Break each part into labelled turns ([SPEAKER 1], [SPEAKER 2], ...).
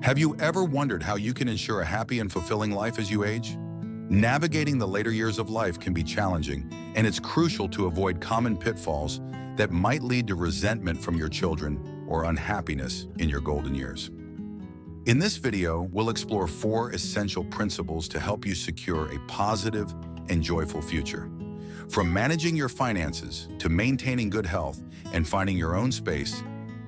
[SPEAKER 1] Have you ever wondered how you can ensure a happy and fulfilling life as you age? Navigating the later years of life can be challenging, and it's crucial to avoid common pitfalls that might lead to resentment from your children or unhappiness in your golden years. In this video, we'll explore 4 essential principles to help you secure a positive and joyful future. From managing your finances to maintaining good health and finding your own space,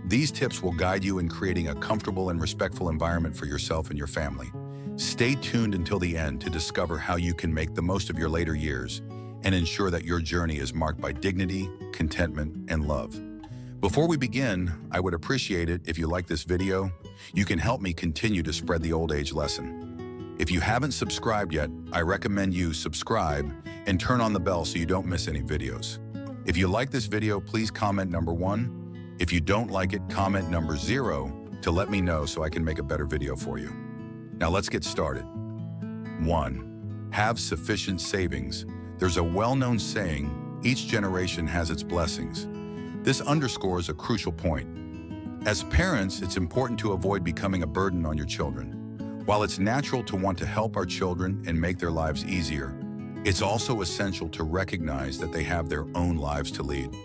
[SPEAKER 1] these tips will guide you in creating a comfortable and respectful environment for yourself and your family. Stay tuned until the end to discover how you can make the most of your later years and ensure that your journey is marked by dignity, contentment, and love. Before we begin, I would appreciate it if you like this video. You can help me continue to spread the old age lesson. If you haven't subscribed yet, I recommend you subscribe and turn on the bell so you don't miss any videos. If you like this video, please comment number 1. If you don't like it, comment number 0 to let me know so I can make a better video for you. Now let's get started. 1. Have sufficient savings. There's a well-known saying, each generation has its blessings. This underscores a crucial point. As parents, it's important to avoid becoming a burden on your children. While it's natural to want to help our children and make their lives easier, it's also essential to recognize that they have their own lives to lead.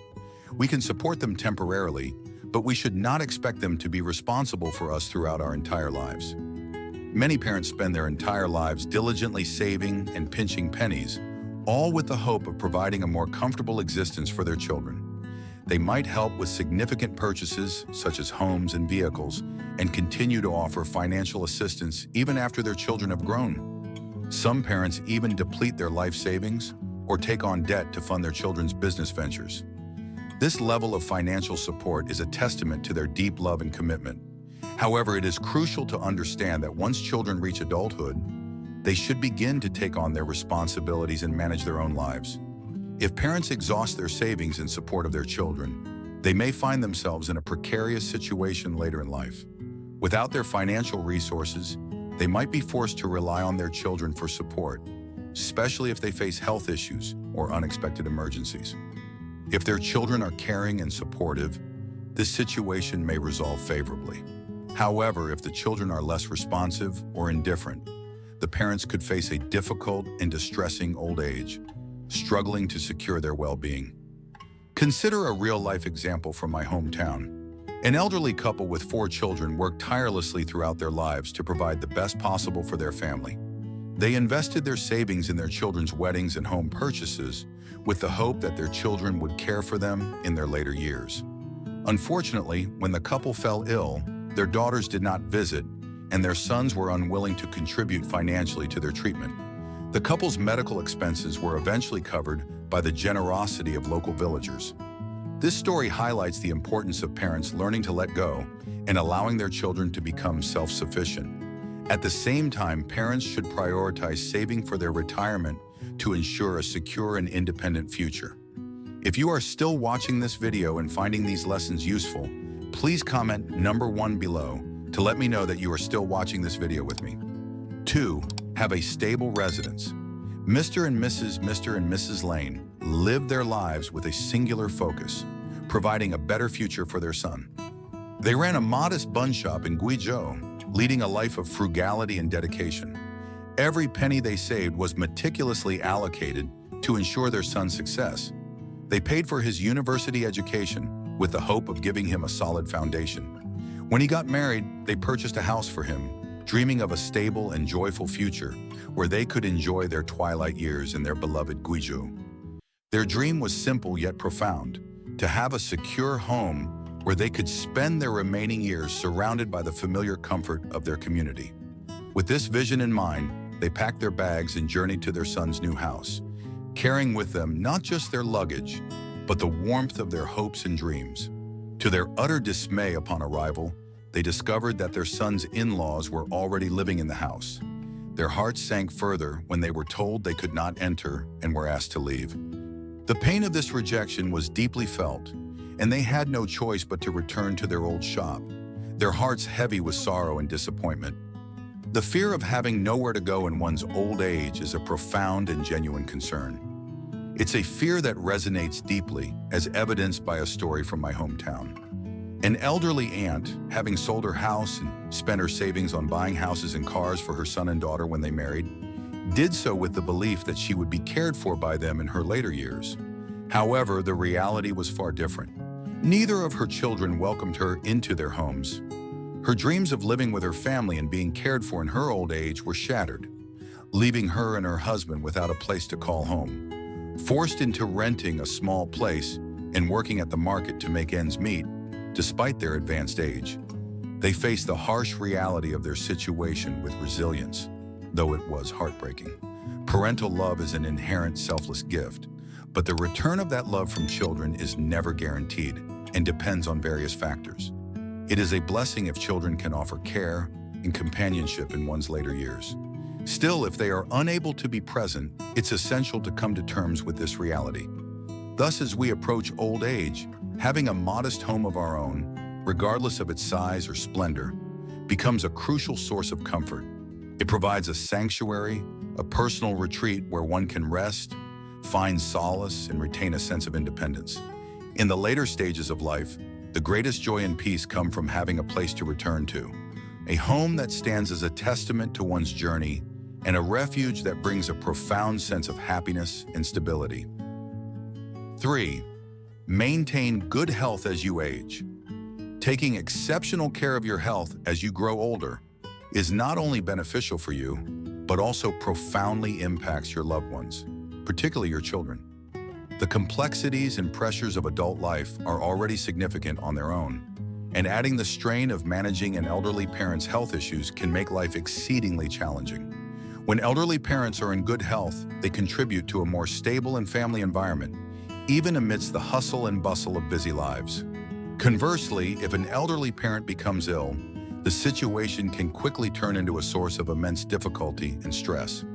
[SPEAKER 1] We can support them temporarily, but we should not expect them to be responsible for us throughout our entire lives. Many parents spend their entire lives diligently saving and pinching pennies, all with the hope of providing a more comfortable existence for their children. They might help with significant purchases, such as homes and vehicles, and continue to offer financial assistance even after their children have grown. Some parents even deplete their life savings or take on debt to fund their children's business ventures. This level of financial support is a testament to their deep love and commitment. However, it is crucial to understand that once children reach adulthood, they should begin to take on their responsibilities and manage their own lives. If parents exhaust their savings in support of their children, they may find themselves in a precarious situation later in life. Without their financial resources, they might be forced to rely on their children for support, especially if they face health issues or unexpected emergencies. If their children are caring and supportive, this situation may resolve favorably. However, if the children are less responsive or indifferent, the parents could face a difficult and distressing old age, struggling to secure their well-being. Consider a real-life example from my hometown. An elderly couple with 4 children worked tirelessly throughout their lives to provide the best possible for their family. They invested their savings in their children's weddings and home purchases with the hope that their children would care for them in their later years. Unfortunately, when the couple fell ill, their daughters did not visit, and their sons were unwilling to contribute financially to their treatment. The couple's medical expenses were eventually covered by the generosity of local villagers. This story highlights the importance of parents learning to let go and allowing their children to become self-sufficient. At the same time, parents should prioritize saving for their retirement to ensure a secure and independent future. If you are still watching this video and finding these lessons useful, please comment number 1 below to let me know that you are still watching this video with me. 2. Have a stable residence. Mr. and Mrs. Lane lived their lives with a singular focus, providing a better future for their son. They ran a modest bun shop in Guizhou, leading a life of frugality and dedication. Every penny they saved was meticulously allocated to ensure their son's success. They paid for his university education with the hope of giving him a solid foundation. When he got married, they purchased a house for him, dreaming of a stable and joyful future where they could enjoy their twilight years in their beloved Guizhou. Their dream was simple yet profound, to have a secure home where they could spend their remaining years surrounded by the familiar comfort of their community. With this vision in mind, they packed their bags and journeyed to their son's new house, carrying with them not just their luggage, but the warmth of their hopes and dreams. To their utter dismay upon arrival, they discovered that their son's in-laws were already living in the house. Their hearts sank further when they were told they could not enter and were asked to leave. The pain of this rejection was deeply felt, and they had no choice but to return to their old shop, their hearts heavy with sorrow and disappointment. The fear of having nowhere to go in one's old age is a profound and genuine concern. It's a fear that resonates deeply, as evidenced by a story from my hometown. An elderly aunt, having sold her house and spent her savings on buying houses and cars for her son and daughter when they married, did so with the belief that she would be cared for by them in her later years. However, the reality was far different. Neither of her children welcomed her into their homes. Her dreams of living with her family and being cared for in her old age were shattered, leaving her and her husband without a place to call home. Forced into renting a small place and working at the market to make ends meet, despite their advanced age, they faced the harsh reality of their situation with resilience, though it was heartbreaking. Parental love is an inherent selfless gift, but the return of that love from children is never guaranteed and depends on various factors. It is a blessing if children can offer care and companionship in one's later years. Still, if they are unable to be present, it's essential to come to terms with this reality. Thus, as we approach old age, having a modest home of our own, regardless of its size or splendor, becomes a crucial source of comfort. It provides a sanctuary, a personal retreat where one can rest, find solace, and retain a sense of independence. In the later stages of life, the greatest joy and peace come from having a place to return to, a home that stands as a testament to one's journey and a refuge that brings a profound sense of happiness and stability. 3. Maintain good health as you age. Taking exceptional care of your health as you grow older is not only beneficial for you, but also profoundly impacts your loved ones, particularly your children. The complexities and pressures of adult life are already significant on their own, and adding the strain of managing an elderly parent's health issues can make life exceedingly challenging. When elderly parents are in good health, they contribute to a more stable and family environment, even amidst the hustle and bustle of busy lives. Conversely, if an elderly parent becomes ill, the situation can quickly turn into a source of immense difficulty and stress.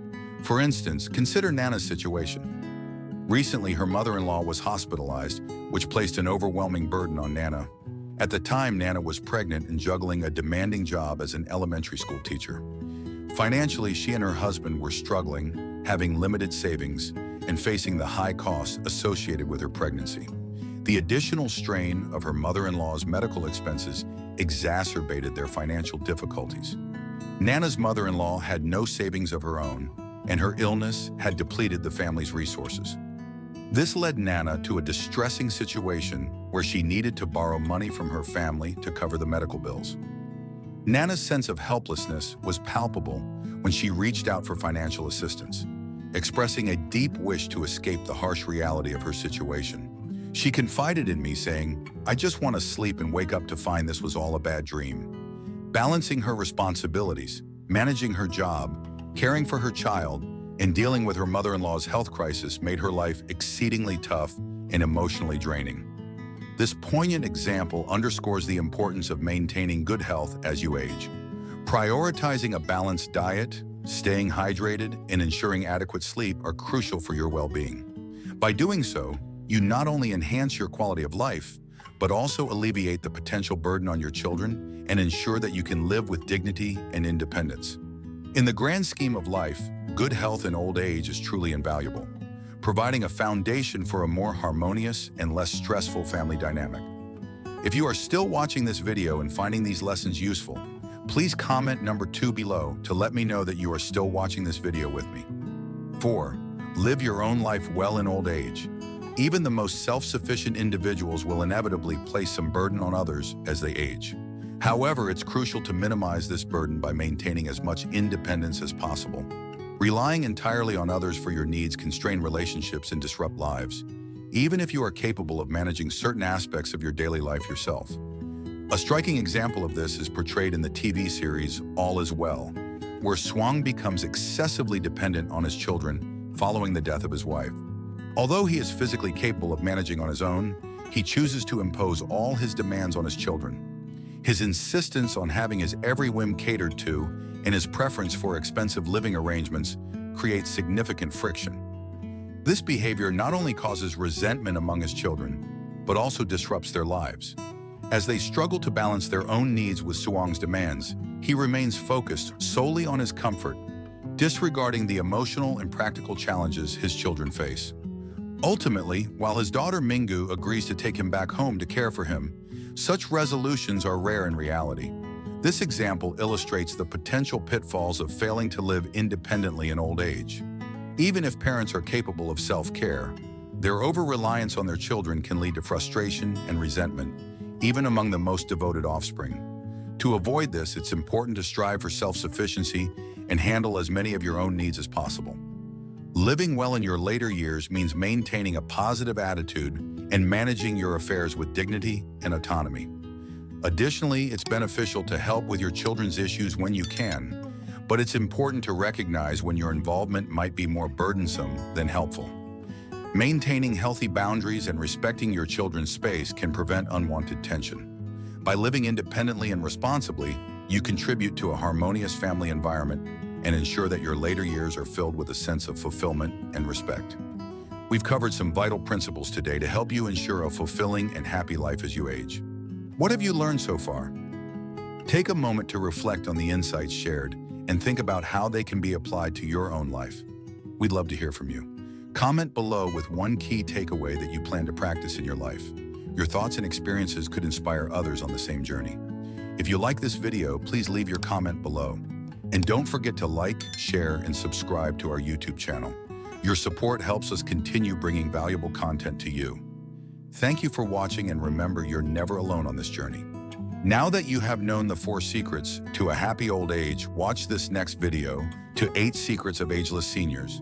[SPEAKER 1] For instance, consider Nana's situation. Recently, her mother-in-law was hospitalized, which placed an overwhelming burden on Nana. At the time, Nana was pregnant and juggling a demanding job as an elementary school teacher. Financially, she and her husband were struggling, having limited savings, and facing the high costs associated with her pregnancy. The additional strain of her mother-in-law's medical expenses exacerbated their financial difficulties. Nana's mother-in-law had no savings of her own, and her illness had depleted the family's resources. This led Nana to a distressing situation where she needed to borrow money from her family to cover the medical bills. Nana's sense of helplessness was palpable when she reached out for financial assistance, expressing a deep wish to escape the harsh reality of her situation. She confided in me saying, "I just want to sleep and wake up to find this was all a bad dream." Balancing her responsibilities, managing her job, caring for her child, and dealing with her mother-in-law's health crisis made her life exceedingly tough and emotionally draining. This poignant example underscores the importance of maintaining good health as you age. Prioritizing a balanced diet, staying hydrated, and ensuring adequate sleep are crucial for your well-being. By doing so, you not only enhance your quality of life, but also alleviate the potential burden on your children and ensure that you can live with dignity and independence. In the grand scheme of life, good health in old age is truly invaluable, providing a foundation for a more harmonious and less stressful family dynamic. If you are still watching this video and finding these lessons useful, please comment number 2 below to let me know that you are still watching this video with me. 4. Live your own life well in old age. Even the most self-sufficient individuals will inevitably place some burden on others as they age. However, it's crucial to minimize this burden by maintaining as much independence as possible. Relying entirely on others for your needs can strain relationships and disrupt lives, even if you are capable of managing certain aspects of your daily life yourself. A striking example of this is portrayed in the TV series All Is Well, where Swang becomes excessively dependent on his children following the death of his wife. Although he is physically capable of managing on his own, he chooses to impose all his demands on his children. His insistence on having his every whim catered to and his preference for expensive living arrangements creates significant friction. This behavior not only causes resentment among his children, but also disrupts their lives. As they struggle to balance their own needs with Swang's demands, he remains focused solely on his comfort, disregarding the emotional and practical challenges his children face. Ultimately, while his daughter Mingu agrees to take him back home to care for him, such resolutions are rare in reality. This example illustrates the potential pitfalls of failing to live independently in old age. Even if parents are capable of self-care, their over-reliance on their children can lead to frustration and resentment, even among the most devoted offspring. To avoid this, it's important to strive for self-sufficiency and handle as many of your own needs as possible. Living well in your later years means maintaining a positive attitude and managing your affairs with dignity and autonomy. Additionally, it's beneficial to help with your children's issues when you can, but it's important to recognize when your involvement might be more burdensome than helpful. Maintaining healthy boundaries and respecting your children's space can prevent unwanted tension. By living independently and responsibly, you contribute to a harmonious family environment and ensure that your later years are filled with a sense of fulfillment and respect. We've covered some vital principles today to help you ensure a fulfilling and happy life as you age. What have you learned so far? Take a moment to reflect on the insights shared and think about how they can be applied to your own life. We'd love to hear from you. Comment below with one key takeaway that you plan to practice in your life. Your thoughts and experiences could inspire others on the same journey. If you like this video, please leave your comment below. And don't forget to like, share, and subscribe to our YouTube channel. Your support helps us continue bringing valuable content to you. Thank you for watching, and remember, you're never alone on this journey. Now that you have known the 4 secrets to a happy old age, watch this next video to 8 secrets of ageless seniors.